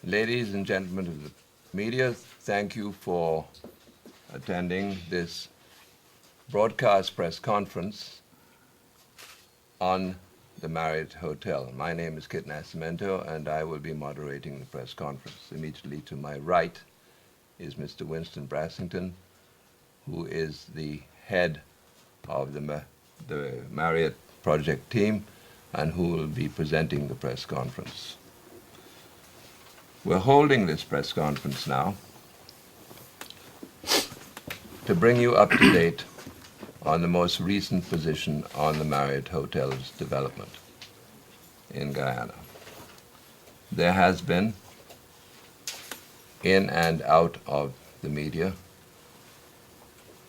Ladies and gentlemen of the media, thank you for attending this broadcast press conference on the Marriott Hotel. My name is Kit Nascimento, and I will be moderating the press conference. Immediately to my right is Mr. Winston Brassington, who is the head of the Marriott project team and who will be presenting the press conference. We're holding this press conference now to bring you up to date on the most recent position on the Marriott Hotel's development in Guyana. There has been, in and out of the media,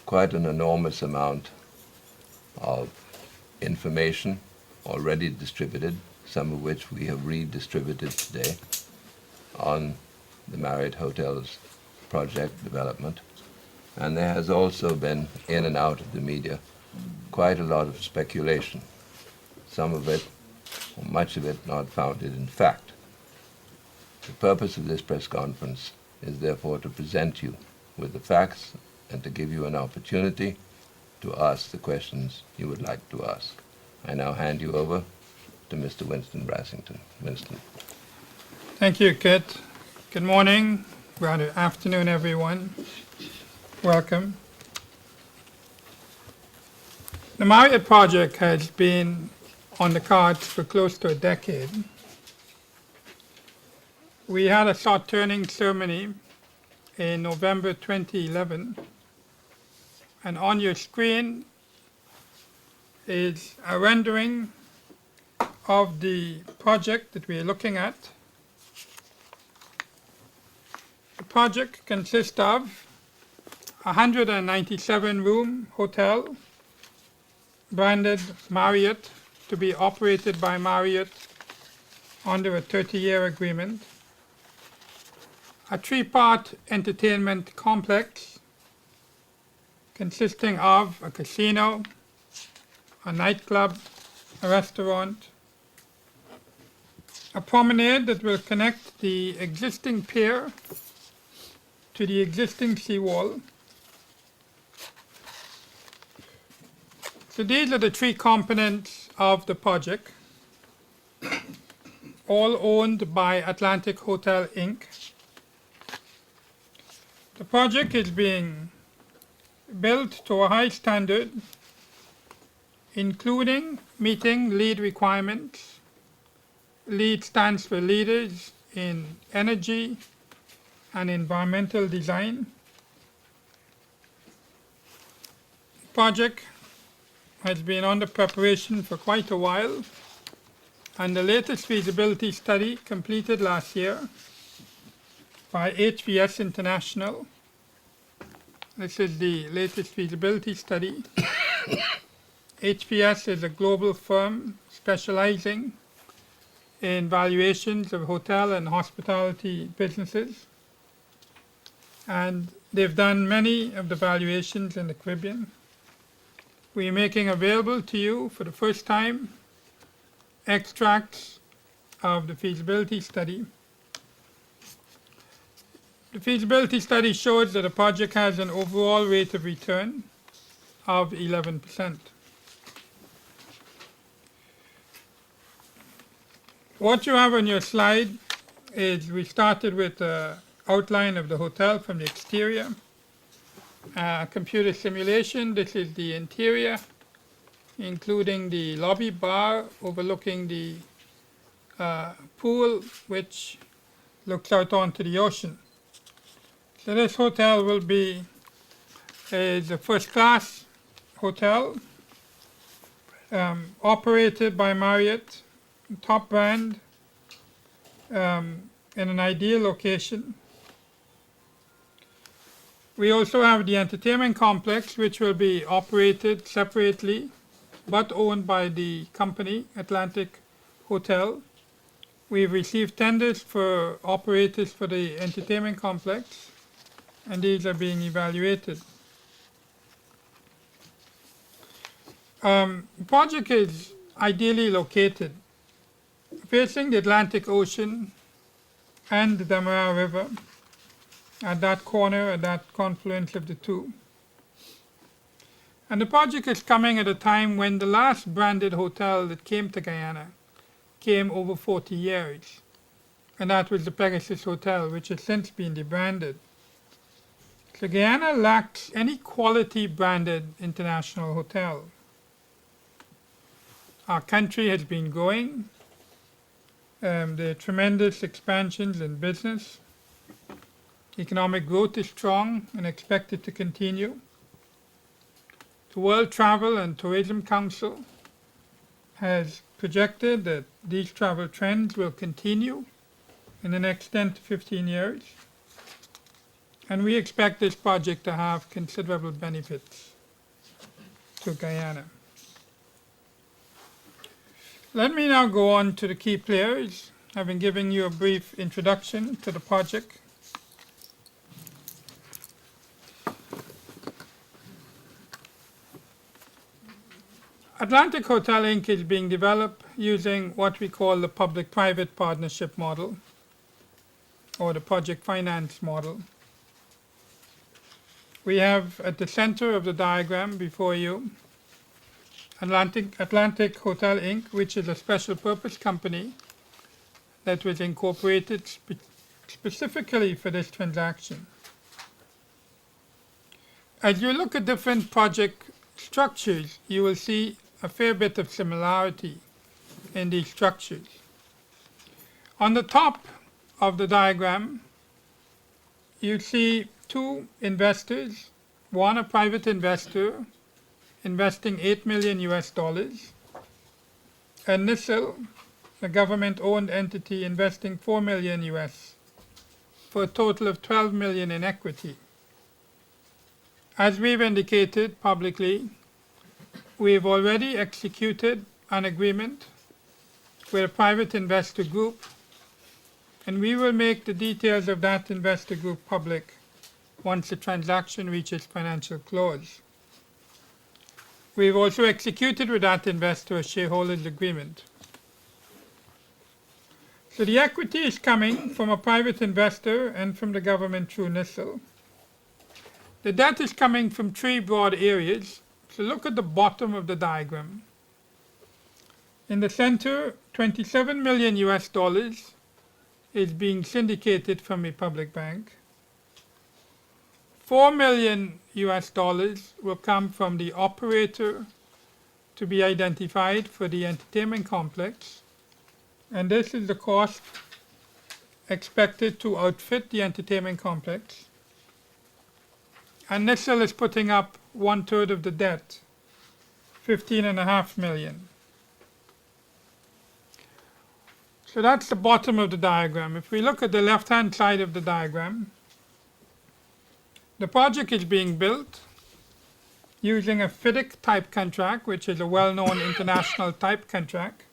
quite an enormous amount of information already distributed, some of which we have redistributed today, on the Marriott Hotel's project development. And there has also been, in and out of the media, quite a lot of speculation, some of it, or much of it, not founded in fact. The purpose of this press conference is therefore to present you with the facts and to give you an opportunity to ask the questions you would like to ask. I now hand you over to Mr. Winston Brassington. Winston. Thank you, Kit. Good morning, rather afternoon, everyone. Welcome. The Marriott project has been on the cards for close to a decade. We had a soft turning ceremony in November 2011, and on your screen is a rendering of the project that we are looking at. The project consists of a 197-room hotel branded Marriott to be operated by Marriott under a 30-year agreement, a three-part entertainment complex consisting of a casino, a nightclub, a restaurant, a promenade that will connect the existing pier to the existing seawall. So these are the three components of the project, all owned by Atlantic Hotel, Inc. The project is being built to a high standard, including meeting LEED requirements. LEED stands for Leaders in Energy and Environmental Design. The project has been under preparation for quite a while, and the latest feasibility study completed last year by HVS International. This is the latest feasibility study. HVS is a global firm specializing in valuations of hotel and hospitality businesses, and they've done many of the valuations in the Caribbean. We are making available to you for the first time extracts of the feasibility study. The feasibility study shows that the project has an overall rate of return of 11%. What you have on your slide is we started with an outline of the hotel from the exterior. Computer simulation, this is the interior, including the lobby bar overlooking the pool, which looks out onto the ocean. So this hotel will be a first-class hotel operated by Marriott, top brand, in an ideal location. We also have the entertainment complex, which will be operated separately but owned by the company Atlantic Hotel. We've received tenders for operators for the entertainment complex, and these are being evaluated. The project is ideally located facing the Atlantic Ocean and the Demerara River at that corner, at that confluence of the two. And the project is coming at a time when the last branded hotel that came to Guyana came over 40 years. And that was the Pegasus Hotel, which has since been debranded. So Guyana lacks any quality branded international hotel. Our country has been growing. There are tremendous expansions in business. Economic growth is strong and expected to continue. The World Travel and Tourism Council has projected that these travel trends will continue in the next 10 to 15 years. And we expect this project to have considerable benefits to Guyana. Let me now go on to the key players, having given you a brief introduction to the project. Atlantic Hotel Inc. is being developed using what we call the public-private partnership model, or the project finance model. We have at the center of the diagram before you Atlantic Hotel Inc., which is a special purpose company that was incorporated specifically for this transaction. As you look at different project structures, you will see a fair bit of similarity in these structures. On the top of the diagram, you see two investors, one a private investor investing $8 million US, and NICIL, a government-owned entity, investing $4 million US, for a total of $12 million in equity. As we've indicated publicly, we've already executed an agreement with a private investor group, and we will make the details of that investor group public once the transaction reaches financial close. We've also executed with that investor a shareholders agreement. So the equity is coming from a private investor and from the government through NICIL. The debt is coming from three broad areas. So look at the bottom of the diagram. In the center, $27 million US is being syndicated from a public bank. $4 million US will come from the operator to be identified for the entertainment complex, and this is the cost expected to outfit the entertainment complex. And NICIL is putting up 1/3 of the debt, $15.5 million. So that's the bottom of the diagram. If we look at the left-hand side of the diagram, the project is being built using a FIDIC type contract, which is a well-known international type contract,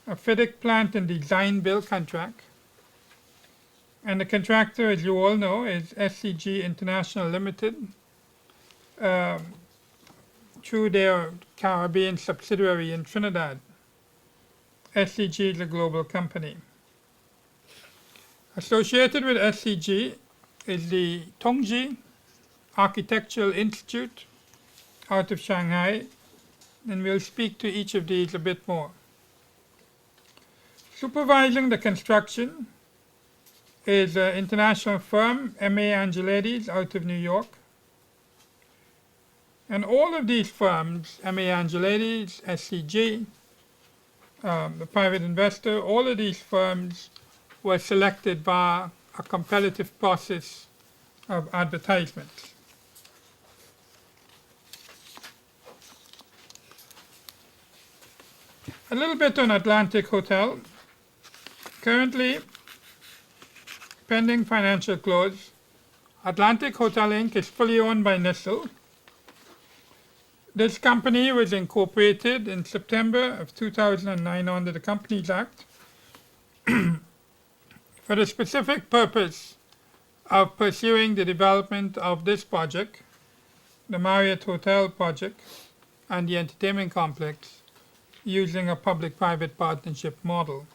a FIDIC plant and design build contract. And the contractor, as you all know, is SCG International Limited, through their Caribbean subsidiary in Trinidad. SCG is a global company. Associated with SCG is the Tongji Architectural Institute out of Shanghai, and we'll speak to each of these a bit more. Supervising the construction is an international firm, M.A. Angeledes, out of New York. And all of these firms, M.A. Angeledes, SCG, the private investor, all of these firms were selected by a competitive process of advertisement. A little bit on Atlantic Hotel. Currently, pending financial close, Atlantic Hotel Inc. is fully owned by NICIL. This company was incorporated in September of 2009 under the Companies Act for the specific purpose of pursuing the development of this project, the Marriott Hotel project, and the entertainment complex, using a public-private partnership model.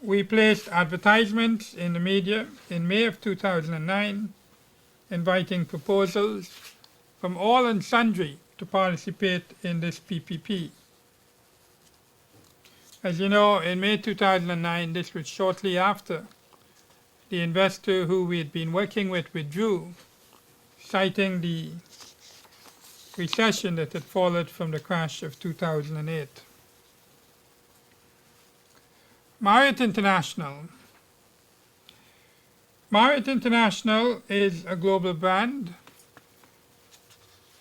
We placed advertisements in the media in May of 2009, inviting proposals from all and sundry to participate in this PPP. As you know, in May 2009, this was shortly after the investor who we had been working with withdrew, citing the recession that had followed from the crash of 2008. Marriott International. Marriott International is a global brand,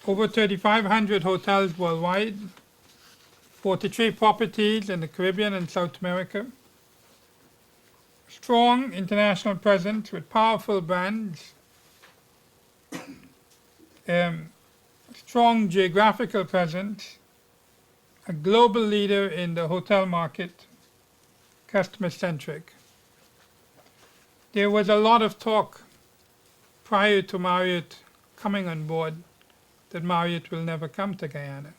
over 3,500 hotels worldwide, 43 properties in the Caribbean and South America, strong international presence with powerful brands, strong geographical presence, a global leader in the hotel market, customer-centric. There was a lot of talk prior to Marriott coming on board that Marriott will never come to Guyana.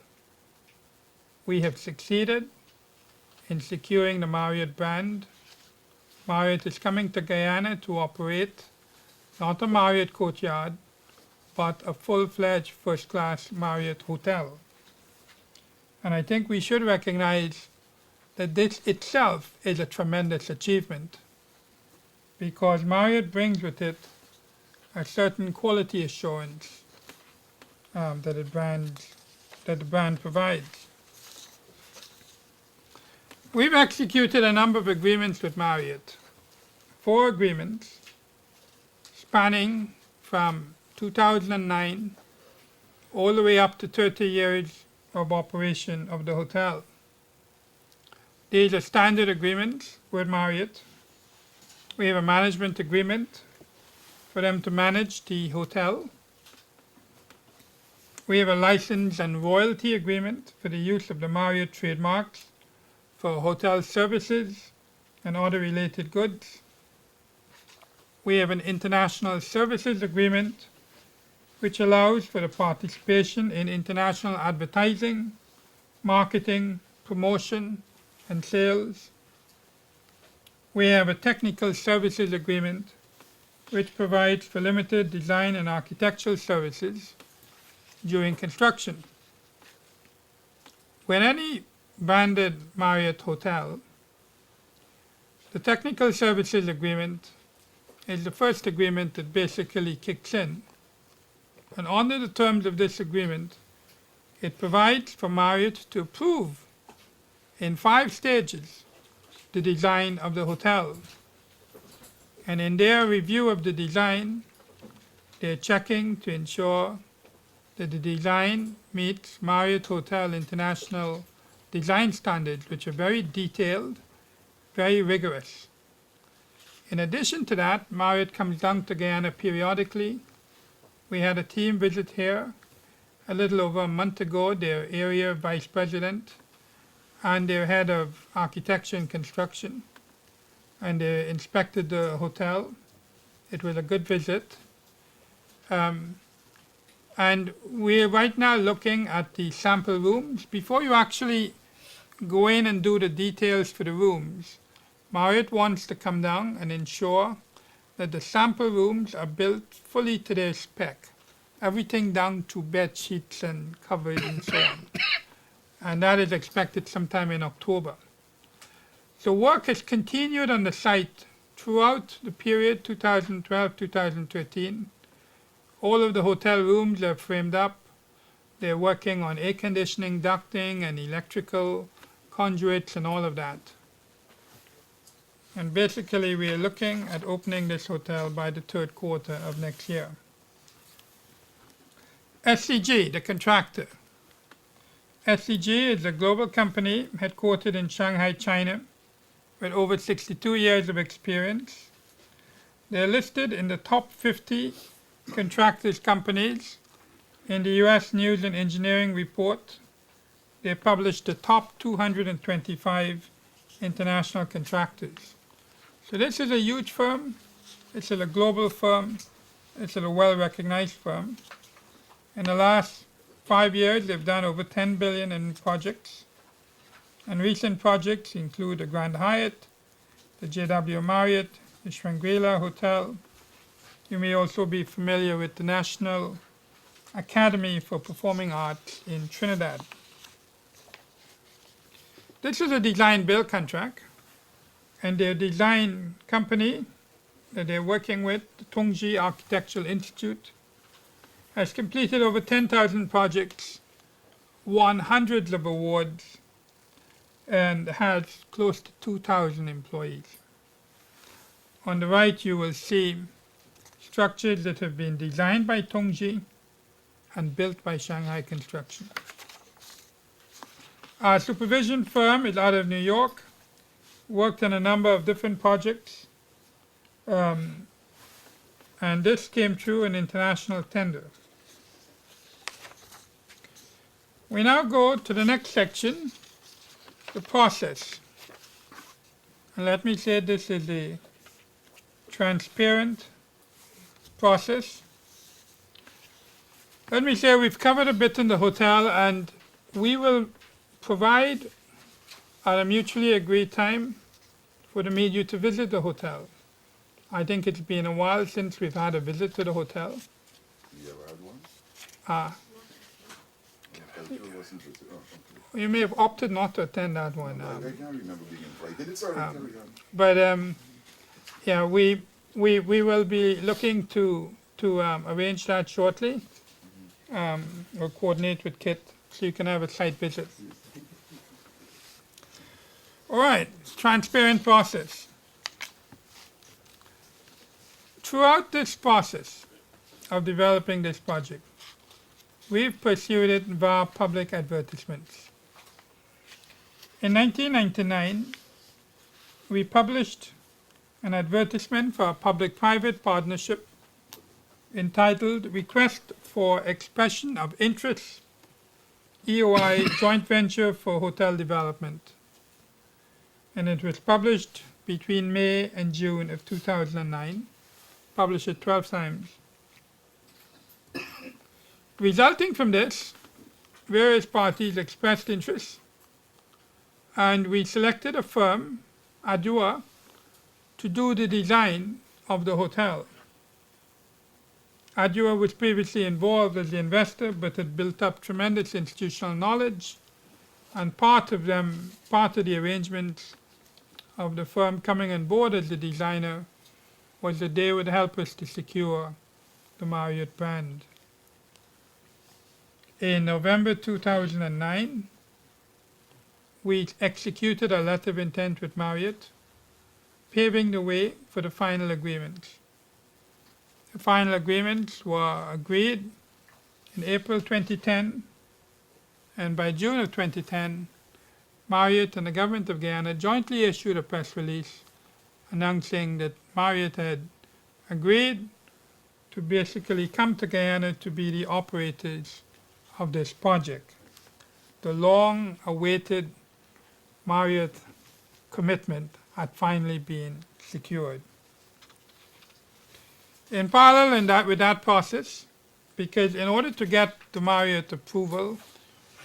We have succeeded in securing the Marriott brand. Marriott is coming to Guyana to operate not a Marriott Courtyard, but a full-fledged first-class Marriott hotel. And I think we should recognize that this itself is a tremendous achievement, because Marriott brings with it a certain quality assurance that the brand provides. We've executed a number of agreements with Marriott, 4 agreements spanning from 2009 all the way up to 30 years of operation of the hotel. These are standard agreements with Marriott. We have a management agreement for them to manage the hotel. We have a license and royalty agreement for the use of the Marriott trademarks for hotel services and other related goods. We have an international services agreement which allows for the participation in international advertising, marketing, promotion, and sales. We have a technical services agreement which provides for limited design and architectural services during construction. When any branded Marriott hotel, the technical services agreement is the first agreement that basically kicks in. And under the terms of this agreement, it provides for Marriott to approve in 5 stages the design of the hotel. And in their review of the design, they're checking to ensure that the design meets Marriott Hotel International design standards, which are very detailed, very rigorous. In addition to that, Marriott comes down to Guyana periodically. We had a team visit here a little over a month ago, their area vice president and their head of architecture and construction, and they inspected the hotel. It was a good visit. And we're right now looking at the sample rooms. Before you actually go in and do the details for the rooms, Marriott wants to come down and ensure that the sample rooms are built fully to their spec, everything down to bed sheets and covers and so on. And that is expected sometime in October. So work has continued on the site throughout the period 2012-2013. All of the hotel rooms are framed up. They're working on air conditioning, ducting, and electrical conduits and all of that. And basically we are looking at opening this hotel by the 3rd quarter of next year. SCG, the contractor. SCG is a global company headquartered in Shanghai, China, with over 62 years of experience. They're listed in the top 50 contractors companies in the U.S. News and Engineering Report. They published the top 225 international contractors. So this is a huge firm. This is a global firm. This is a well-recognized firm. In the last 5 years, they've done over $10 billion in projects. And recent projects include the Grand Hyatt, the JW Marriott, the Shangri-La Hotel. You may also be familiar with the National Academy for Performing Arts in Trinidad. This is a design-build contract, and their design company that they're working with, the Tongji Architectural Institute, has completed over 10,000 projects, won hundreds of awards, and has close to 2,000 employees. On the right, you will see structures that have been designed by Tongji and built by Shanghai Construction. Our supervision firm is out of New York, worked on a number of different projects, and this came through an international tender. We now go to the next section, the process. And let me say this is a transparent process. Let me say we've covered a bit in the hotel, and we will provide at a mutually agreed time for the media to visit the hotel. I think it's been a while since we've had a visit to the hotel. You ever had one? You may have opted not to attend that one. I can't remember being invited. It's all right, carry on. But yeah, we will be looking to arrange that shortly. We'll coordinate with Kit so you can have a site visit. All right, transparent process. Throughout this process of developing this project, we've pursued it via public advertisements. In 1999, we published an advertisement for a public-private partnership entitled Request for Expression of Interest, EOI Joint Venture for Hotel Development. And it was published between May and June of 2009, published it 12 times. Resulting from this, various parties expressed interest, and we selected a firm, Adua, to do the design of the hotel. Adua was previously involved as the investor, but had built up tremendous institutional knowledge, and part of the arrangements of the firm coming on board as the designer was that they would help us to secure the Marriott brand. In November 2009, we executed a letter of intent with Marriott, paving the way for the final agreements. The final agreements were agreed in April 2010, and by June of 2010, Marriott and the government of Guyana jointly issued a press release announcing that Marriott had agreed to basically come to Guyana to be the operators of this project. The long-awaited Marriott commitment had finally been secured. In parallel with that process, because in order to get the Marriott approval,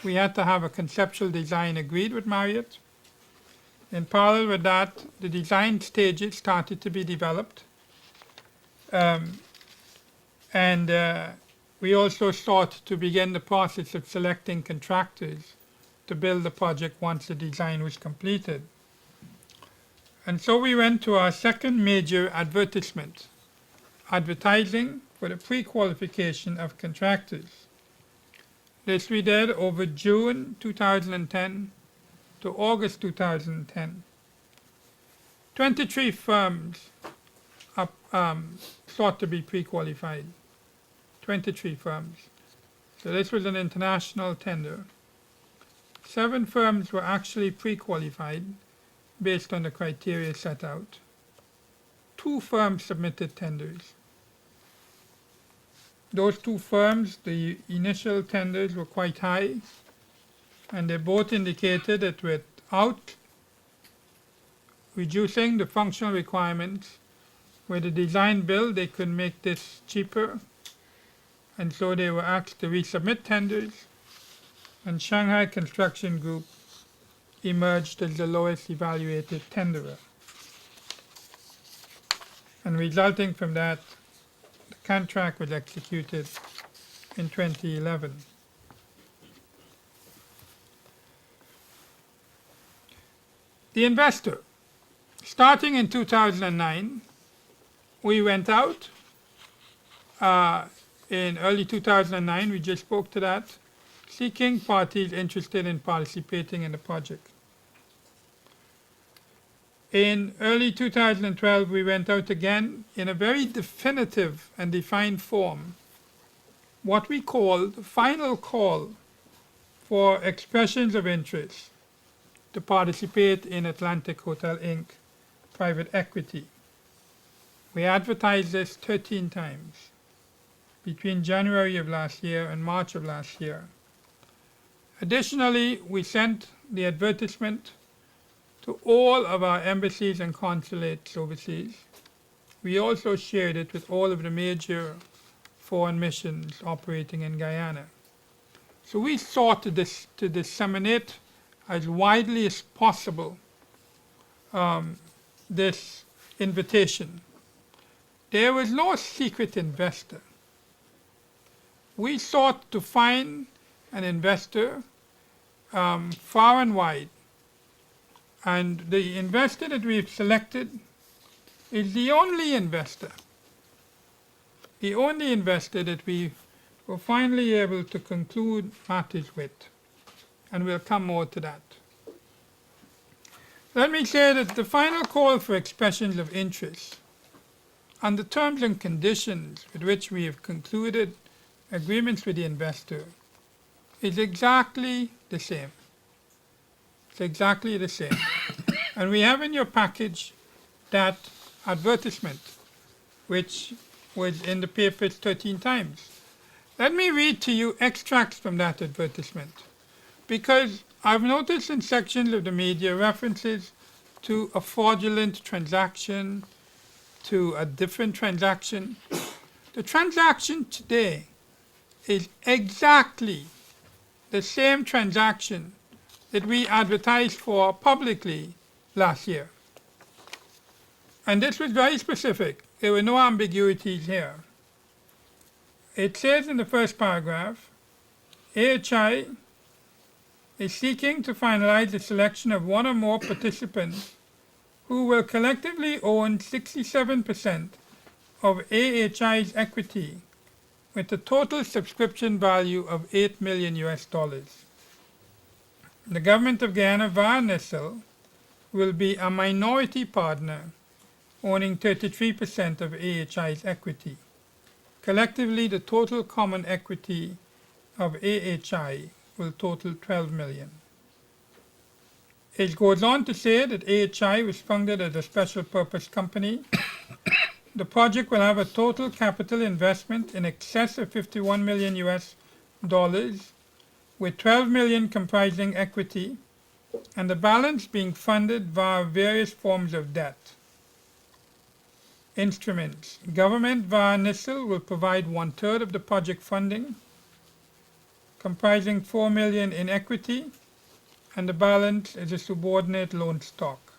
we had to have a conceptual design agreed with Marriott. In parallel with that, the design stages started to be developed. We also sought to begin the process of selecting contractors to build the project once the design was completed. And so we went to our second major advertisement, advertising for the pre-qualification of contractors. This we did over June 2010 to August 2010. 23 firms sought to be pre-qualified. 23 firms. So this was an international tender. 7 firms were actually pre-qualified based on the criteria set out. 2 firms submitted tenders. Those 2 firms, the initial tenders were quite high, and they both indicated that without reducing the functional requirements, with the design build they could make this cheaper, and so they were asked to resubmit tenders, and Shanghai Construction Group emerged as the lowest evaluated tenderer. and resulting from that, the contract was executed in 2011. The investor. Starting in 2009, we went out in early 2009, we just spoke to that, seeking parties interested in participating in the project. In early 2012, we went out again in a very definitive and defined form, what we call the final call for expressions of interest to participate in Atlantic Hotel Inc. private equity. We advertised this 13 times between January of last year and March of last year. Additionally, we sent the advertisement to all of our embassies and consulates overseas. We also shared it with all of the major foreign missions operating in Guyana. So we sought to disseminate as widely as possible this invitation. There was no secret investor. We sought to find an investor far and wide, and the investor that we've selected is the only investor that we were finally able to conclude matters with, and we'll come more to that. Let me say that the final call for expressions of interest and the terms and conditions with which we have concluded agreements with the investor is exactly the same. It's exactly the same. And we have in your package that advertisement, which was in the papers 13 times. Let me read to you extracts from that advertisement, because I've noticed in sections of the media references to a fraudulent transaction, to a different transaction. The transaction today is exactly the same transaction that we advertised for publicly last year. And this was very specific. There were no ambiguities here. It says in the first paragraph, AHI is seeking to finalize the selection of one or more participants who will collectively own 67% of AHI's equity with a total subscription value of $8 million. The government of Guyana via NICIL will be a minority partner owning 33% of AHI's equity. Collectively, the total common equity of AHI will total $12 million. It goes on to say that AHI was founded as a special purpose company. The project will have a total capital investment in excess of $51 million, with $12 million comprising equity, and the balance being funded via various forms of debt. Instruments. Government via NICIL will provide 1/3 of the project funding, comprising $4 million in equity, and the balance is a subordinate loan stock.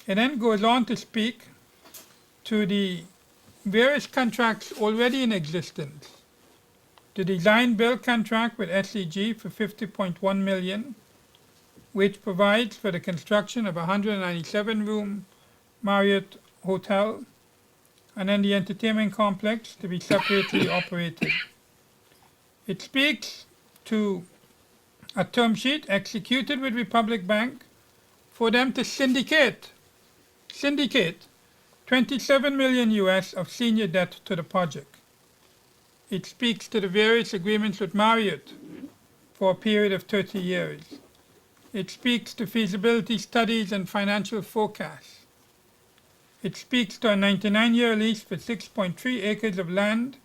It then goes on to speak to the various contracts already in existence. The design build contract with SEG for $50.1 million, which provides for the construction of a 197-room Marriott hotel, and then the entertainment complex to be separately operated. It speaks to a term sheet executed with Republic Bank for them to syndicate $27 million of senior debt to the project. It speaks to the various agreements with Marriott for a period of 30 years. It speaks to feasibility studies and financial forecasts. It speaks to a 99-year lease for 6.3 acres of land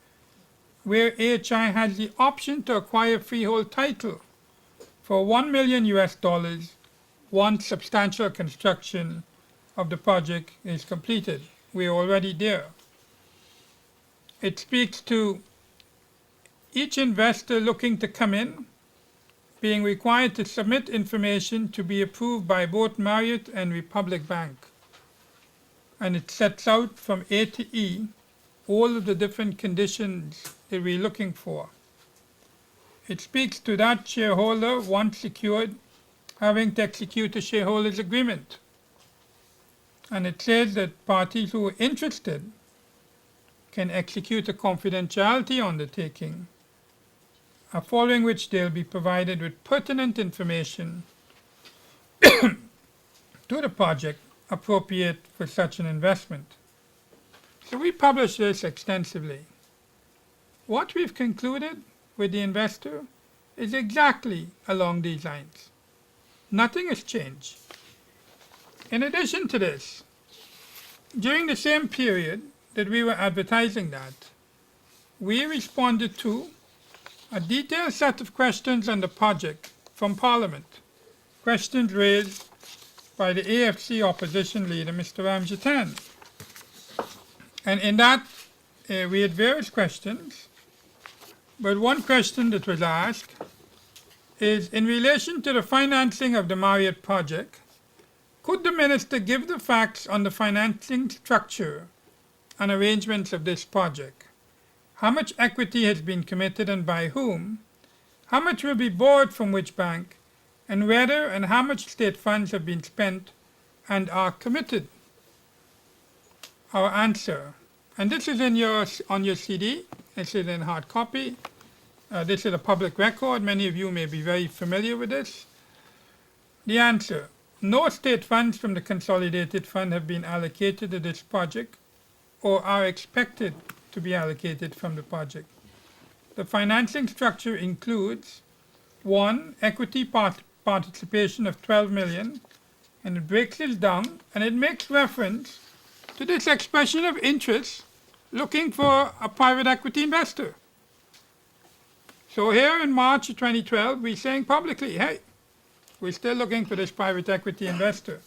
where AHI has the option to acquire freehold title for $1 million once substantial construction of the project is completed. We are already there. It speaks to each investor looking to come in being required to submit information to be approved by both Marriott and Republic Bank. and it sets out from A to E all of the different conditions that we're looking for. It speaks to that shareholder, once secured, having to execute a shareholders agreement. And it says that parties who are interested can execute a confidentiality undertaking, following which they'll be provided with pertinent information to the project appropriate for such an investment. So we publish this extensively. What we've concluded with the investor is exactly along these lines. Nothing has changed. In addition to this, during the same period that we were advertising that, we responded to a detailed set of questions on the project from Parliament, questions raised by the AFC opposition leader, Mr. Ramjatan. And in that, we had various questions, but one question that was asked is, in relation to the financing of the Marriott project, could the minister give the facts on the financing structure and arrangements of this project? How much equity has been committed and by whom? How much will be borrowed from which bank? And whether and how much state funds have been spent and are committed? Our answer, and this is on your CD, this is in hard copy, this is a public record, many of you may be very familiar with this. The answer, no state funds from the consolidated fund have been allocated to this project or are expected to be allocated from the project. The financing structure includes 1. Equity participation of 12 million, and it breaks this down and it makes reference to this expression of interest looking for a private equity investor. So here in March of 2012, we're saying publicly, hey, we're still looking for this private equity investor.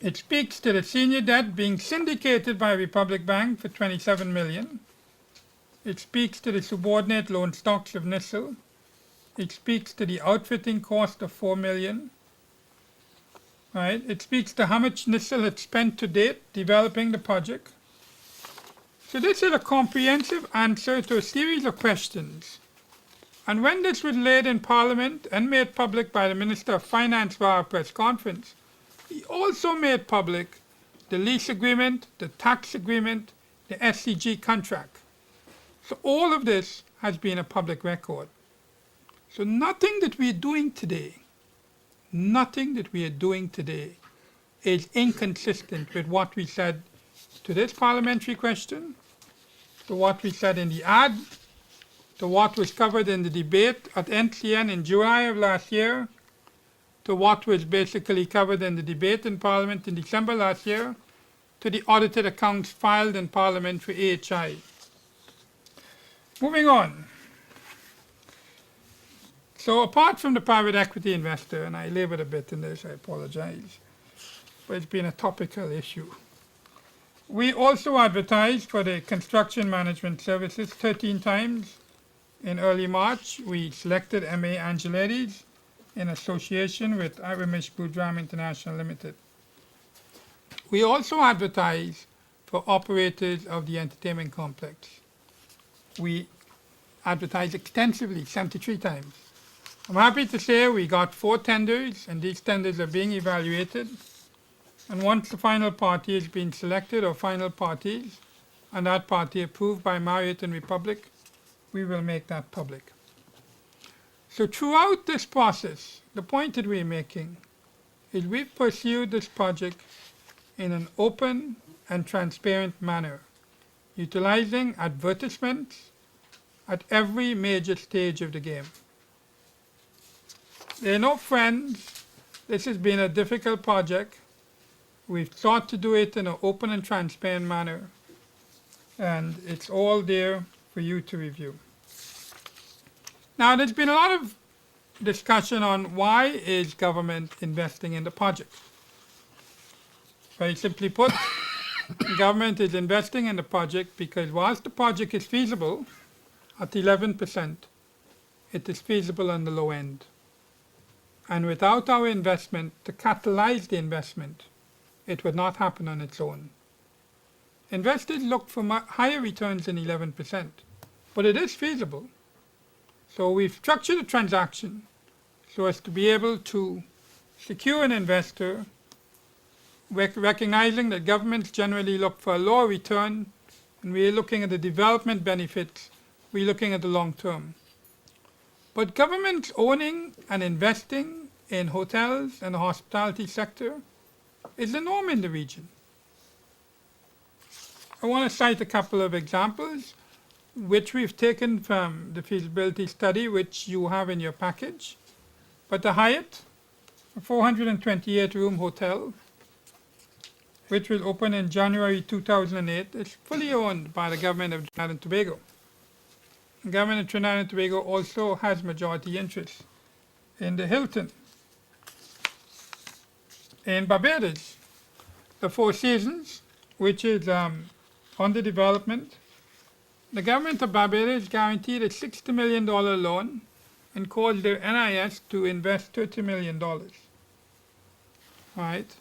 It speaks to the senior debt being syndicated by Republic Bank for 27 million. It speaks to the subordinate loan stocks of NICIL. It speaks to the outfitting cost of 4 million. Right? It speaks to how much NICIL had spent to date developing the project. So this is a comprehensive answer to a series of questions. And when this was laid in Parliament and made public by the Minister of Finance via a press conference, he also made public the lease agreement, the tax agreement, the SCG contract. So all of this has been a public record. So nothing that we are doing today is inconsistent with what we said to this parliamentary question, to what we said in the ad, to what was covered in the debate at NCN in July of last year, to what was basically covered in the debate in Parliament in December last year, to the audited accounts filed in Parliament for AHI. Moving on. So apart from the private equity investor, and I labored a bit in this, I apologize, but it's been a topical issue. We also advertised for the construction management services 13 times. In early March, we selected M.A. Angeledes in association with Irimish Budram International Limited. We also advertised for operators of the entertainment complex. We advertised extensively, 73 times. I'm happy to say we got 4 tenders, and these tenders are being evaluated. And once the final party has been selected, or final parties, and that party approved by Marriott and Republic, we will make that public. So throughout this process, the point that we're making is we've pursued this project in an open and transparent manner, utilizing advertisements at every major stage of the game. There are no friends. This has been a difficult project. We've sought to do it in an open and transparent manner, and it's all there for you to review. Now, there's been a lot of discussion on why is government investing in the project. Very simply put, the government is investing in the project because whilst the project is feasible at 11%, it is feasible on the low end. And without our investment to catalyze the investment, It would not happen on its own. Investors look for higher returns than 11%, but it is feasible. So we've structured a transaction so as to be able to secure an investor, recognizing that governments generally look for a lower return, and we're looking at the development benefits, we're looking at the long term. But governments owning and investing in hotels and the hospitality sector is the norm in the region. I want to cite a couple of examples which we've taken from the feasibility study which you have in your package. But the Hyatt, a 428-room hotel, which will open in January 2008, is fully owned by the government of Trinidad and Tobago. The government of Trinidad and Tobago also has majority interest in the Hilton. In Barbados, the Four Seasons, which is under development, the government of Barbados guaranteed a $60 million loan and caused their NIS to invest $30 million. Right?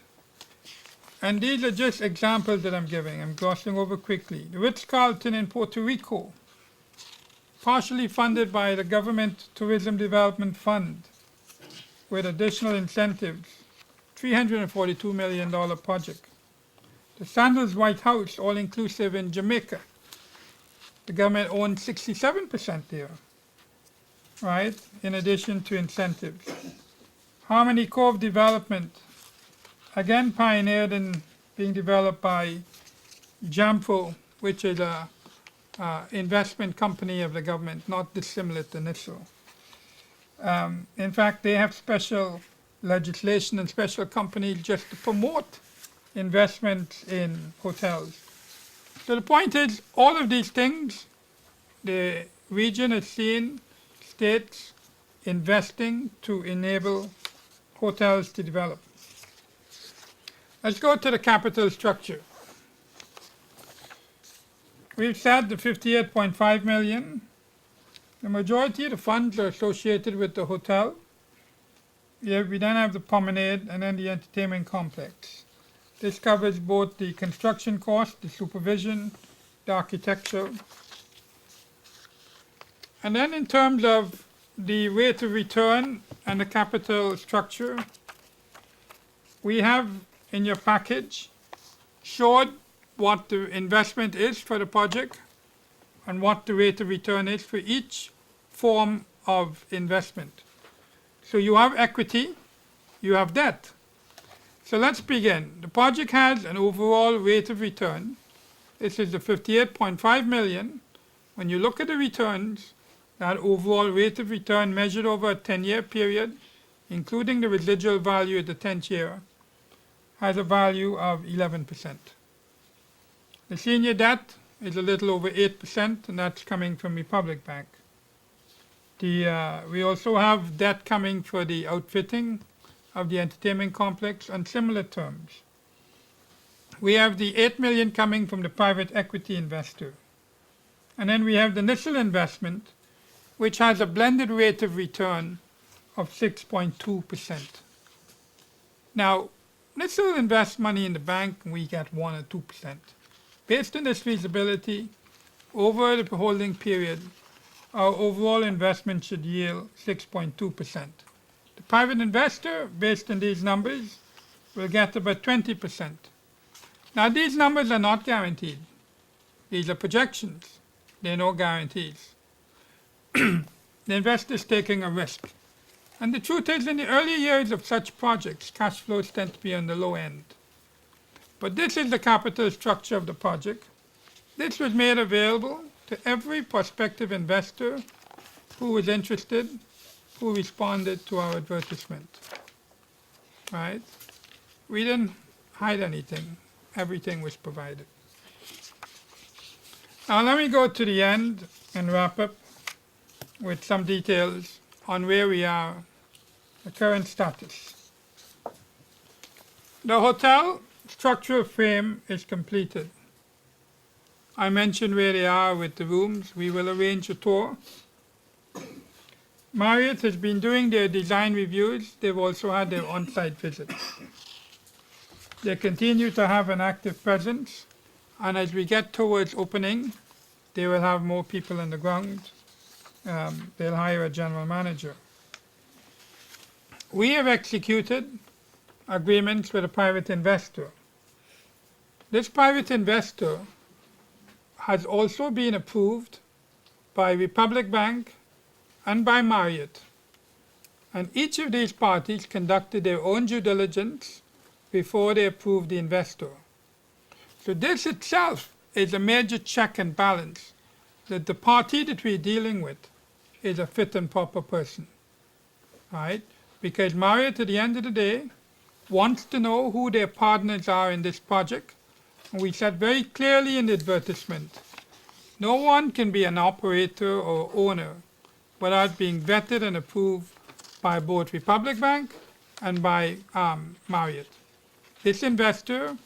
And these are just examples that I'm giving. I'm glossing over quickly. The Ritz-Carlton in Puerto Rico, partially funded by the Government Tourism Development Fund with additional incentives, $342 million project. The Sandals White House, all-inclusive in Jamaica, the government owns 67% there, right, in addition to incentives. Harmony Cove Development, again pioneered in being developed by JAMFO, which is a investment company of the government, not dissimilar to NICIL. In fact, they have special legislation and special companies just to promote investment in hotels. So the point is, all of these things, the region has seen states investing to enable hotels to develop. Let's go to the capital structure. We've said the 58.5 million. The majority of the funds are associated with the hotel. We then have the promenade and then the entertainment complex. This covers both the construction cost, the supervision, the architecture. And then in terms of the rate of return and the capital structure, we have in your package showed what the investment is for the project and what the rate of return is for each form of investment. So you have equity, you have debt. So let's begin. The project has an overall rate of return. This is the 58.5 million. When you look at the returns, that overall rate of return measured over a 10-year period, including the residual value at the 10th year, has a value of 11%. The senior debt is a little over 8%, and that's coming from Republic Bank. We also have debt coming for the outfitting of the entertainment complex on similar terms. We have the 8 million coming from the private equity investor. And then we have the NICIL investment, which has a blended rate of return of 6.2%. Now, NICIL invests money in the bank and we get 1 or 2%. Based on this feasibility, over the holding period, our overall investment should yield 6.2%. The private investor, based on these numbers, will get about 20%. Now, these numbers are not guaranteed. These are projections. There are no guarantees. The investor is taking a risk. And the truth is, in the early years of such projects, cash flows tend to be on the low end. But this is the capital structure of the project. This was made available to every prospective investor who was interested, who responded to our advertisement. Right? We didn't hide anything. Everything was provided. Now let me go to the end and wrap up with some details on where we are, the current status. The hotel structural frame is completed. I mentioned where they are with the rooms. We will arrange a tour. Marriott has been doing their design reviews. They've also had their on-site visits. They continue to have an active presence, and as we get towards opening, they will have more people on the ground. They'll hire a general manager. We have executed agreements with a private investor. This private investor has also been approved by Republic Bank and by Marriott. And each of these parties conducted their own due diligence before they approved the investor. So this itself is a major check and balance that the party that we're dealing with is a fit and proper person, right? Because Marriott, at the end of the day, wants to know who their partners are in this project. And we said very clearly in the advertisement, no one can be an operator or owner without being vetted and approved by both Republic Bank and by Marriott. This investor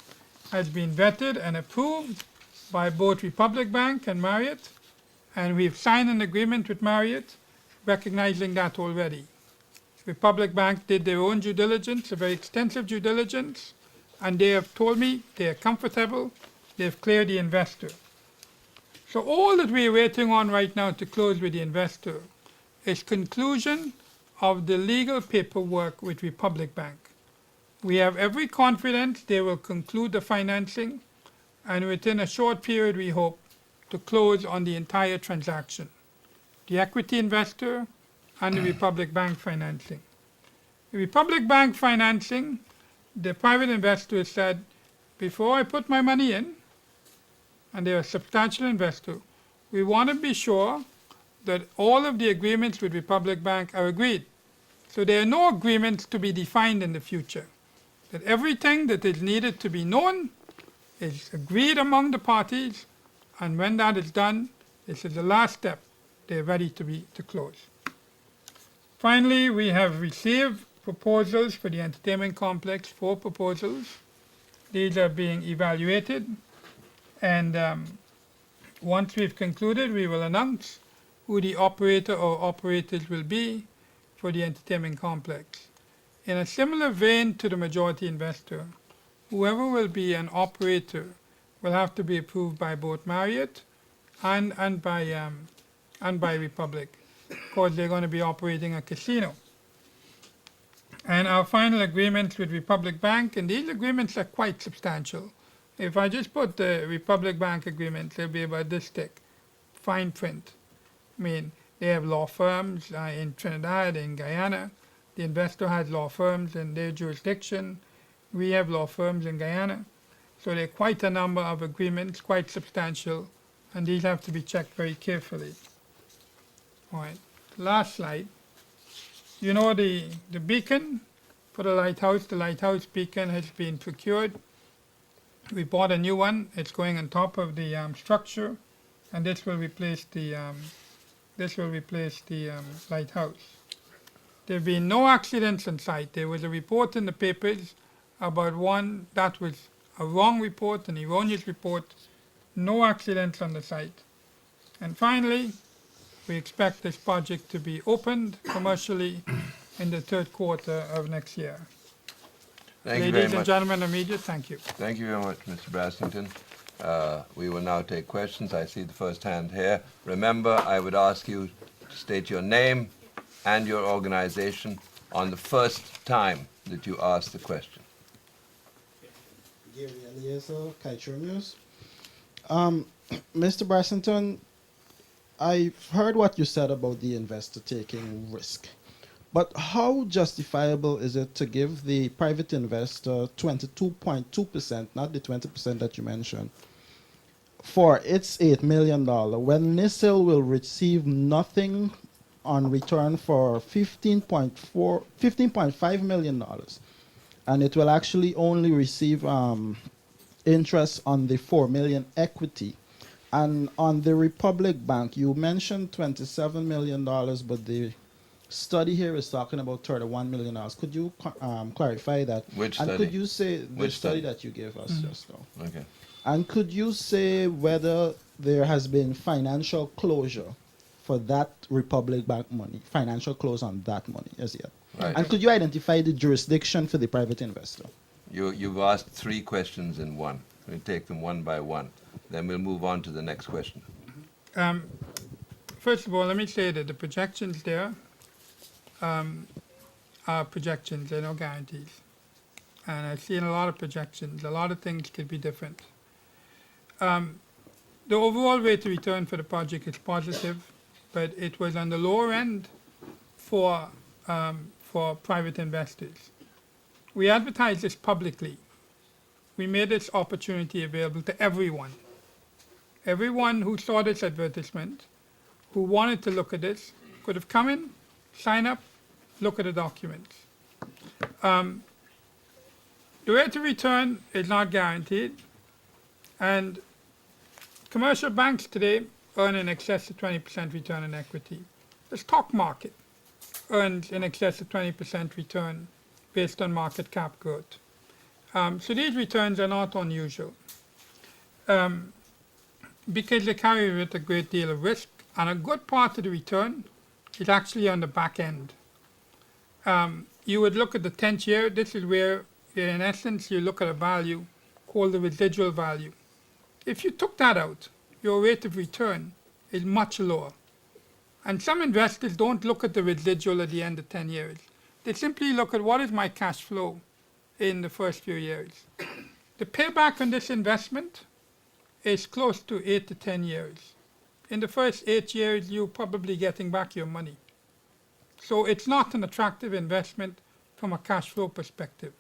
has been vetted and approved by both Republic Bank and Marriott, and we've signed an agreement with Marriott recognizing that already. Republic Bank did their own due diligence, a very extensive due diligence, and they have told me they are comfortable, they've cleared the investor. So all that we are waiting on right now to close with the investor is conclusion of the legal paperwork with Republic Bank. We have every confidence they will conclude the financing, and within a short period we hope to close on the entire transaction. The equity investor and the Republic Bank financing. The Republic Bank financing, the private investor said, before I put my money in, and they're a substantial investor, we want to be sure that all of the agreements with Republic Bank are agreed. So there are no agreements to be defined in the future. That everything that is needed to be known is agreed among the parties, and when that is done, this is the last step. They're ready to close. Finally, we have received proposals for the entertainment complex, 4 proposals. These are being evaluated, and once we've concluded, we will announce who the operator or operators will be for the entertainment complex. In a similar vein to the majority investor, whoever will be an operator will have to be approved by both Marriott and by Republic, because they're going to be operating a casino. And our final agreements with Republic Bank, and these agreements are quite substantial. If I just put the Republic Bank agreements, they'll be about this thick, fine print. I mean, they have law firms in Trinidad, in Guyana. The investor has law firms in their jurisdiction. We have law firms in Guyana. So there are quite a number of agreements, quite substantial, and these have to be checked very carefully. All right, last slide. You know the beacon for the lighthouse beacon has been procured. We bought a new one. It's going on top of the structure, and this will replace the lighthouse. There have been no accidents on site. There was a report in the papers about one that was a wrong report, an erroneous report. No accidents on the site. And finally, we expect this project to be opened commercially in the 3rd quarter of next year. Thank you very Ladies and much. gentlemen of media, thank you. Thank you very much, Mr. Brassington. We will now take questions. I see the first hand here. Remember, I would ask you to state your name and your organization on the first time that you ask the question. Gary Eliezer, Kaiser News. Mr. Brassington, I've heard what you said about the investor taking risk. But how justifiable is it to give the private investor 22.2%, not the 20% that you mentioned, for its $8 million when NICIL will receive nothing on return for $15.5 million? And it will actually only receive interest on the $4 million equity. And on the Republic Bank, you mentioned $27 million, but the study here is talking about $31 million. Could you clarify that? Which and study? could you say the Which study study? that you gave us just now? Okay. And could you say whether there has been financial closure for that Republic Bank money, financial close on that money as yet? Right. And could you identify the jurisdiction for the private investor? You've asked 3 questions in one. We'll take them one by one. Then we'll move on to the next question. First of all, let me say that the projections there are projections, they're no guarantees. And I've seen a lot of projections, a lot of things could be different. The overall rate of return for the project is positive, but it was on the lower end for private investors. We advertised this publicly. We made this opportunity available to everyone. Everyone who saw this advertisement, who wanted to look at this, could have come in, sign up, look at the documents. The rate of return is not guaranteed, and commercial banks today earn in excess of 20% return on equity. The stock market earns in excess of 20% return based on market cap growth. So these returns are not unusual because they carry with a great deal of risk, and a good part of the return is actually on the back end. You would look at the 10th year. This is where, in essence, you look at a value called the residual value. If you took that out, your rate of return is much lower. And some investors don't look at the residual at the end of 10 years. They simply look at what is my cash flow in the first few years. The payback on this investment is close to 8 to 10 years. In the first 8 years, you're probably getting back your money. So it's not an attractive investment from a cash flow perspective.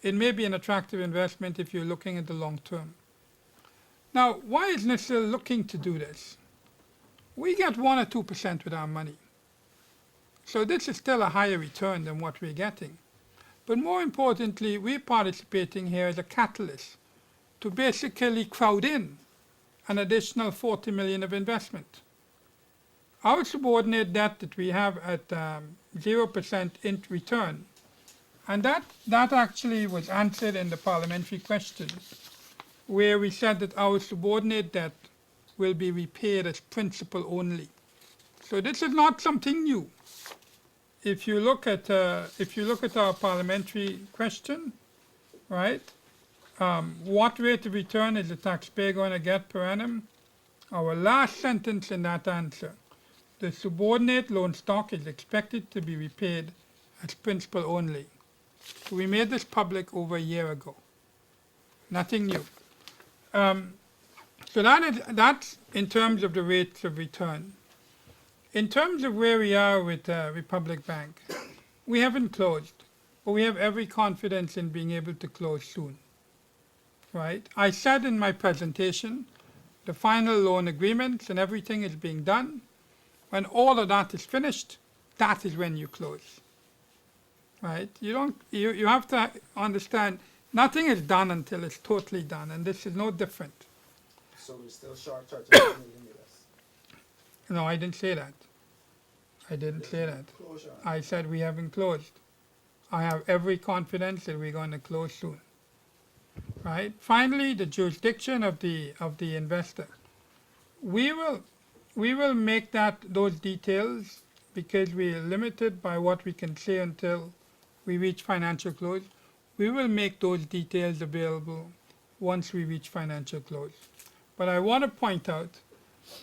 It may be an attractive investment if you're looking at the long term. Now, why is NICIL looking to do this? We get 1 or 2% with our money. So this is still a higher return than what we're getting. But more importantly, we're participating here as a catalyst to basically crowd in an additional 40 million of investment. Our subordinate debt that we have at 0% in return, and that actually was answered in the parliamentary question, where we said that our subordinate debt will be repaid as principal only. So this is not something new. If you look at our parliamentary question, right? What rate of return is the taxpayer going to get per annum? Our last sentence in that answer: the subordinate loan stock is expected to be repaid as principal only. So we made this public over a year ago. Nothing new. So that's in terms of the rates of return. In terms of where we are with Republic Bank, we haven't closed, but we have every confidence in being able to close soon. Right? I said in my presentation, the final loan agreements and everything is being done. When all of that is finished, that is when you close. Right? You have to understand, nothing is done until it's totally done, and this is no different. So we're still short 30 million US. No, I didn't say that. I didn't say that. Closure. I said we haven't closed. I have every confidence that we're going to close soon. Right? Finally, the jurisdiction of the investor. We will make those details, because we are limited by what we can say until we reach financial close. We will make those details available once we reach financial close. But I want to point out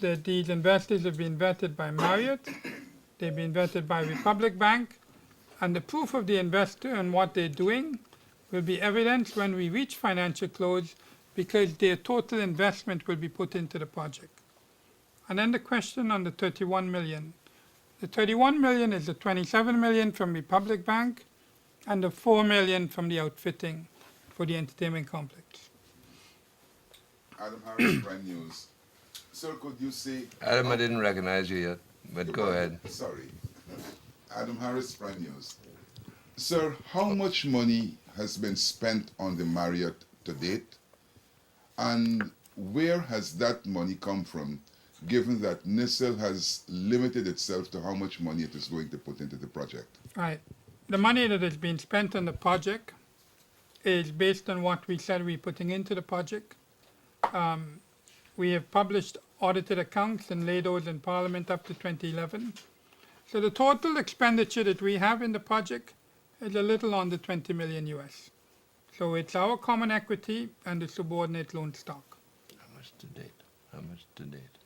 that these investors have been vetted by Marriott, they've been vetted by Republic Bank, and the proof of the investor and what they're doing will be evidenced when we reach financial close, because their total investment will be put into the project. And then the question on the 31 million. The 31 million is the 27 million from Republic Bank and the 4 million from the outfitting for the entertainment complex. Adam Harris, Prime News. Sir, could you say... Adam, I didn't recognize you yet, but go ahead. Sorry. Adam Harris, Prime News. Sir, how much money has been spent on the Marriott to date? And where has that money come from, given that NICIL has limited itself to how much money it is going to put into the project? Right. The money that has been spent on the project is based on what we said we're putting into the project. We have published audited accounts and laid those in Parliament up to 2011. So the total expenditure that we have in the project is a little under 20 million US. So it's our common equity and the subordinate loan stock. How much to date? How much to date?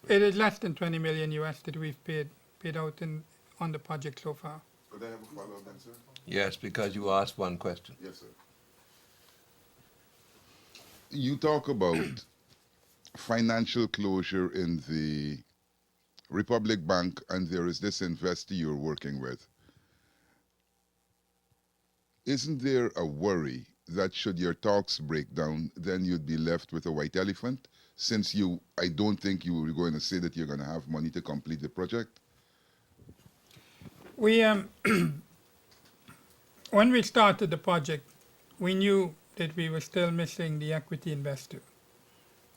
It is less than 20 million US that we've paid out on the project so far. Could I have a follow-up then, sir? Yes, because you asked one question. Yes, sir. You talk about financial closure in the Republic Bank, and there is this investor you're working with. Isn't there a worry that should your talks break down, then you'd be left with a white elephant? Since I don't think you were going to say that you're going to have money to complete the project. We, when we started the project, we knew that we were still missing the equity investor.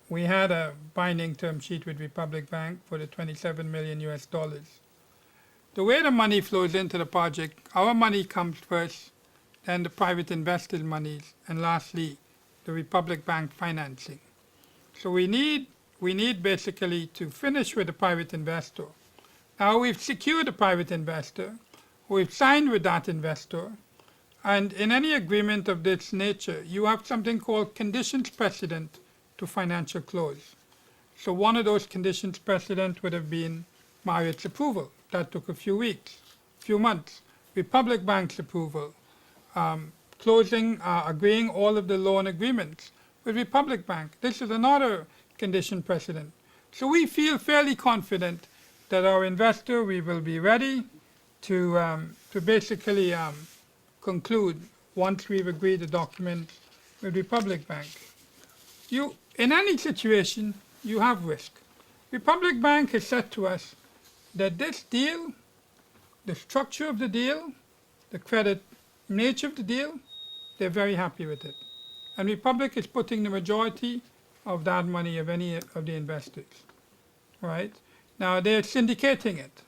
We had a binding term sheet with Republic Bank for the 27 million US dollars. The way the money flows into the project, our money comes first, then the private investors' monies, and lastly, the Republic Bank financing. So we need basically to finish with the private investor. Now we've secured a private investor, we've signed with that investor, and in any agreement of this nature, you have something called conditions precedent to financial close. So one of those conditions precedent would have been Marriott's approval. That took a few weeks, few months. Republic Bank's approval, closing, agreeing all of the loan agreements with Republic Bank. This is another condition precedent. So we feel fairly confident that our investor, we will be ready to basically conclude once we've agreed the documents with Republic Bank. In any situation, you have risk. Republic Bank has said to us that this deal, the structure of the deal, the credit nature of the deal, they're very happy with it. And Republic is putting the majority of that money of any of the investors, right? Now they're syndicating it,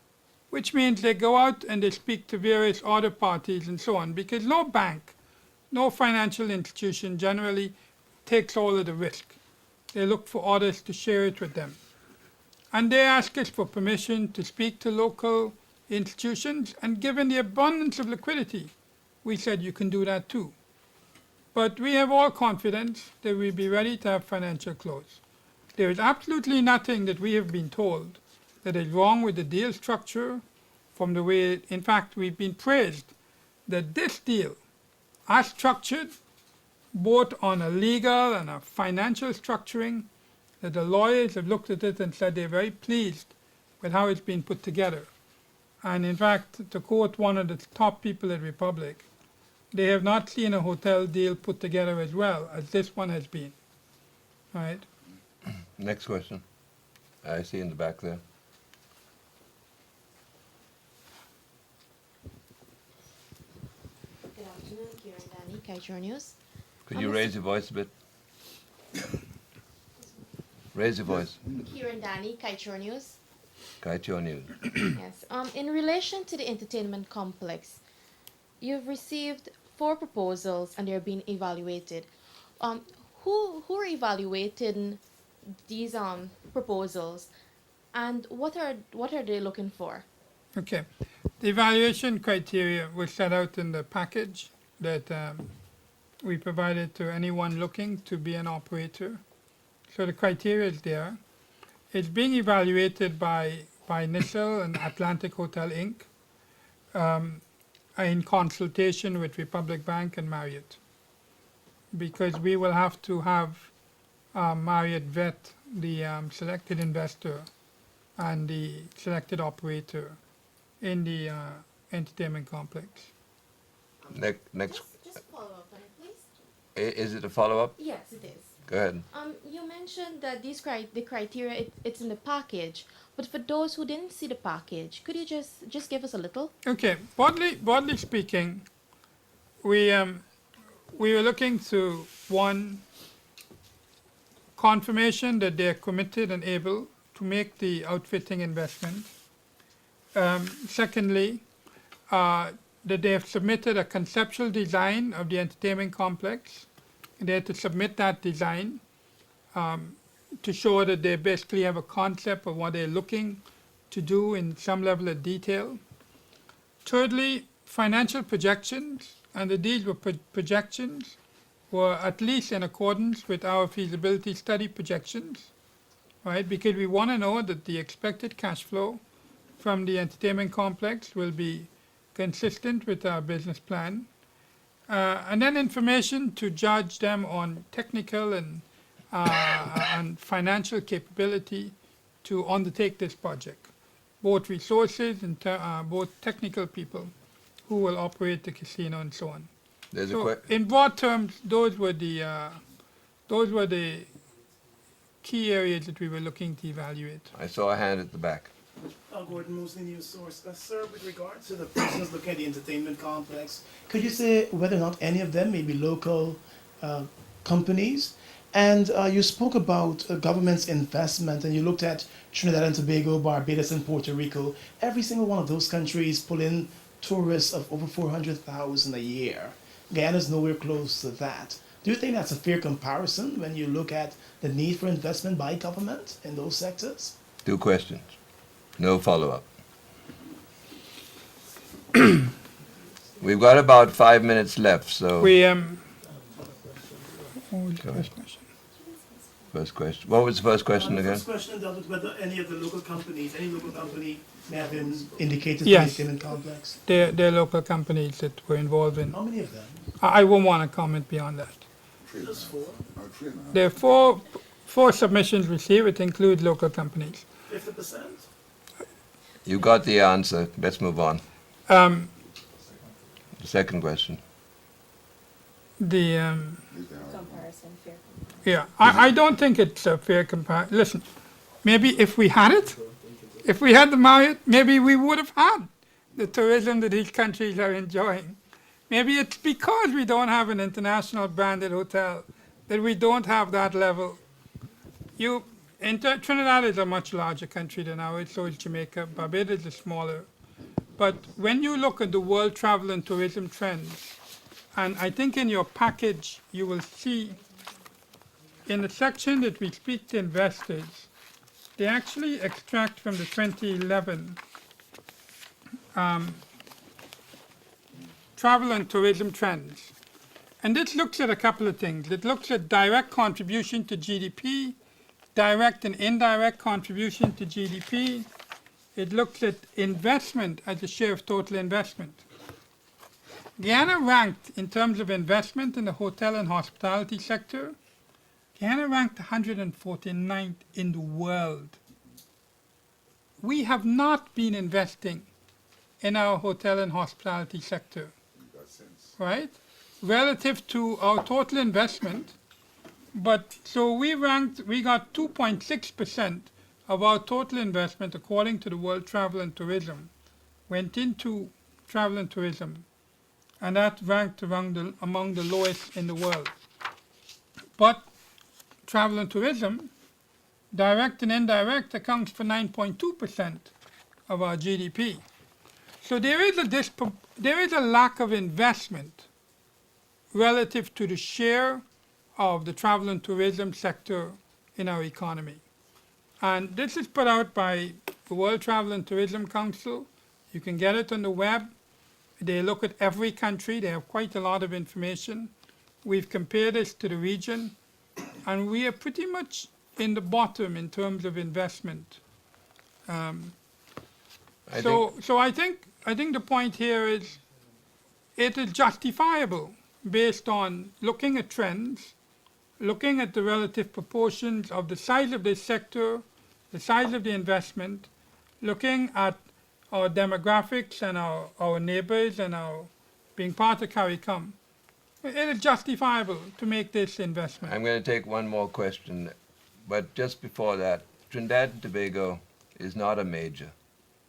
which means they go out and they speak to various other parties and so on, because no bank, no financial institution generally takes all of the risk. They look for others to share it with them. And they ask us for permission to speak to local institutions, and given the abundance of liquidity, we said you can do that too. But we have all confidence that we'll be ready to have financial close. There is absolutely nothing that we have been told that is wrong with the deal structure from the way, in fact, we've been praised that this deal, as structured, both on a legal and a financial structuring, that the lawyers have looked at it and said they're very pleased with how it's been put together. And in fact, to quote one of the top people at Republic, they have not seen a hotel deal put together as well as this one has been. Right? Next question. I see in the back there. Good afternoon, Kieran Danny, Kaiser News. Could you raise your voice a bit? Raise your voice. Kieran Danny, Kaiser News. Kaicho News. Yes. In relation to the entertainment complex, you've received 4 proposals and they're being evaluated. Who are evaluating these proposals, and what are they looking for? Okay. The evaluation criteria was set out in the package that we provided to anyone looking to be an operator. So the criteria is there. It's being evaluated by NICIL and Atlantic Hotel Inc. In consultation with Republic Bank and Marriott, because we will have to have Marriott vet the selected investor and the selected operator in the entertainment complex. Next. Just follow up on it, please. Is it a follow-up? Yes, it is. Go ahead. You mentioned that the criteria it's in the package, but for those who didn't see the package, could you just give us a little? Okay, broadly speaking, we were looking to, one, confirmation that they're committed and able to make the outfitting investment. Secondly, that they have submitted a conceptual design of the entertainment complex. And they had to submit that design to show that they basically have a concept of what they're looking to do in some level of detail. Thirdly, financial projections, and these were projections were at least in accordance with our feasibility study projections, right? Because we want to know that the expected cash flow from the entertainment complex will be consistent with our business plan. And then information to judge them on technical and financial capability to undertake this project, both resources and both technical people who will operate the casino and so on. There's a So in broad terms, those were the key areas that we were looking to evaluate. I saw a hand at the back. Gordon Mosley, News Source. Sir, with regard to the persons looking at the entertainment complex, could you say whether or not any of them may be local companies? And you spoke about government's investment, and you looked at Trinidad and Tobago, Barbados, and Puerto Rico. Every single one of those countries pull in tourists of over 400,000 a year. Guyana's nowhere close to that. Do you think that's a fair comparison when you look at the need for investment by government in those sectors? 2 questions. No follow-up. We've got about 5 minutes left, so We what was the Go ahead. first question? first question. What was the first question The again? first question dealt with whether any of the local companies, any local company may have been indicated Yes. to the entertainment complex. They're local companies that were involved in. How many of them? I won't want to comment beyond that. Just 4? There are four submissions received. It includes local companies. 50%? You got the answer. Let's move on. Um, The second question. the Comparison, fair. Yeah, I don't think it's a fair comparison. Listen, maybe if we had it, if we had the Marriott, maybe we would have had the tourism that these countries are enjoying. Maybe it's because we don't have an international branded hotel that we don't have that level. Trinidad is a much larger country than ours, so is Jamaica. Barbados is smaller. But when you look at the world travel and tourism trends, and I think in your package you will see in the section that we speak to investors, they actually extract from the 2011 travel and tourism trends. And this looks at a couple of things. It looks at direct contribution to GDP, direct and indirect contribution to GDP. It looks at investment as a share of total investment. Guyana ranked in terms of investment in the hotel and hospitality sector. Guyana ranked 149th in the world. We have not been investing in our hotel and hospitality sector, right? Relative to our total investment. But so we got 2.6% of our total investment, according to the World Travel and Tourism, went into travel and tourism. And that ranked among the lowest in the world. But travel and tourism, direct and indirect, accounts for 9.2% of our GDP. So there is a lack of investment relative to the share of the travel and tourism sector in our economy. And this is put out by the World Travel and Tourism Council. You can get it on the web. They look at every country. They have quite a lot of information. We've compared this to the region, and we are pretty much in the bottom in terms of investment. So I think the point here is it is justifiable based on looking at trends, looking at the relative proportions of the size of this sector, the size of the investment, looking at our demographics and our neighbors and our being part of CARICOM. It is justifiable to make this investment. I'm going to take one more question, but just before that, Trinidad and Tobago is not a major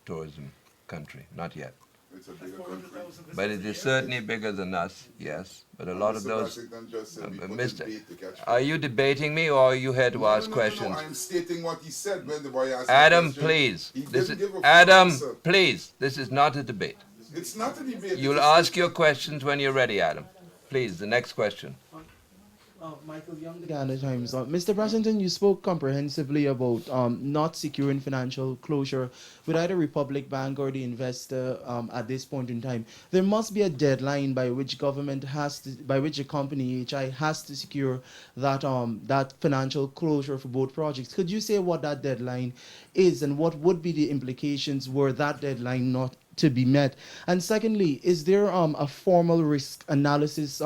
tourism country, not yet. It's a bigger country. But it is certainly bigger than us, yes. But a lot of Mr. those... Washington just said we put Mr. in bait to catch Are fish. you debating me, or are you here to ask questions? No, I'm stating what he said when the boy asked Adam, the question. please. He This didn't is give a full Adam, answer. please. This is not a debate. It's not a debate. You'll it's a ask your questions when you're ready, Adam. Please, the next question. Michael Young, the Ghana Times. Mr. Brassington, you spoke comprehensively about not securing financial closure with either Republic Bank or the investor at this point in time. There must be a deadline by which by which the company EHI has to secure that that financial closure for both projects. Could you say what that deadline is and what would be the implications were that deadline not to be met? And secondly, is there a formal risk analysis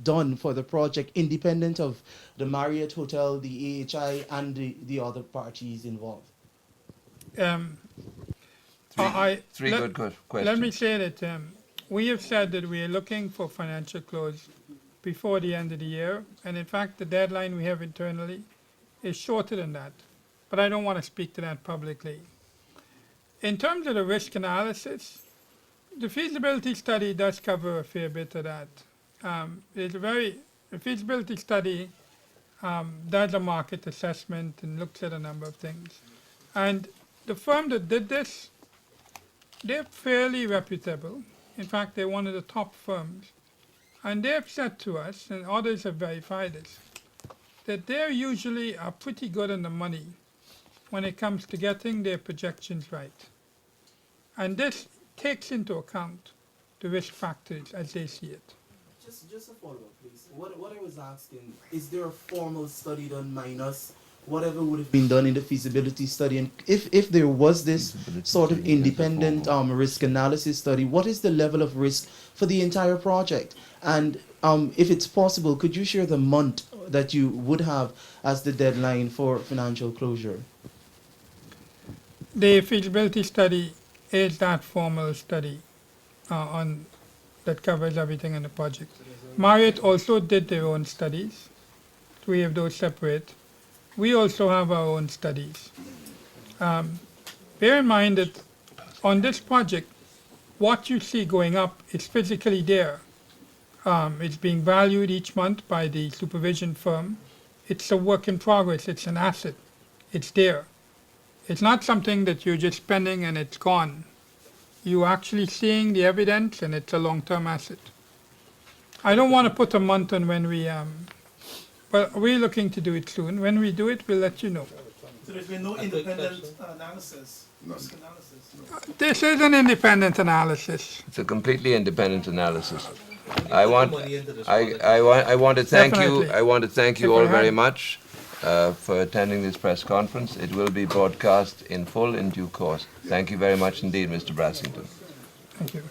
done for the project independent of the Marriott Hotel, the AHI, and the other parties involved? Three good questions. Let me say that we have said that we are looking for financial close before the end of the year, and in fact, the deadline we have internally is shorter than that. But I don't want to speak to that publicly. In terms of the risk analysis, the feasibility study does cover a fair bit of that. The feasibility study does a market assessment and looks at a number of things. And the firm that did this, they're fairly reputable. In fact, they're one of the top firms. And they've said to us, and others have verified this, that they usually are pretty good on the money when it comes to getting their projections right. And this takes into account the risk factors as they see it. Just a follow-up, please. What I was asking, is there a formal study done minus whatever would have been done in the feasibility study? And if there was this sort of independent risk analysis study, what is the level of risk for the entire project? And if it's possible, could you share the month that you would have as the deadline for financial closure? The feasibility study is that formal study that covers everything in the project. Marriott also did their own studies. 3 of those separate. We also have our own studies. Bear in mind that on this project, what you see going up is physically there. It's being valued each month by the supervision firm. It's a work in progress. It's an asset. It's there. It's not something that you're just spending and it's gone. You're actually seeing the evidence, and it's a long-term asset. I don't want to put a month on when we, but we're looking to do it soon. When we do it, we'll let you know. So there's been no independent analysis, risk analysis? This is an independent analysis. It's a completely independent analysis. I want to thank you. Definitely. I want to thank you If all I very had- much for attending this press conference. It will be broadcast in full in due course. Thank you very much indeed, Mr. Brassington. Thank you.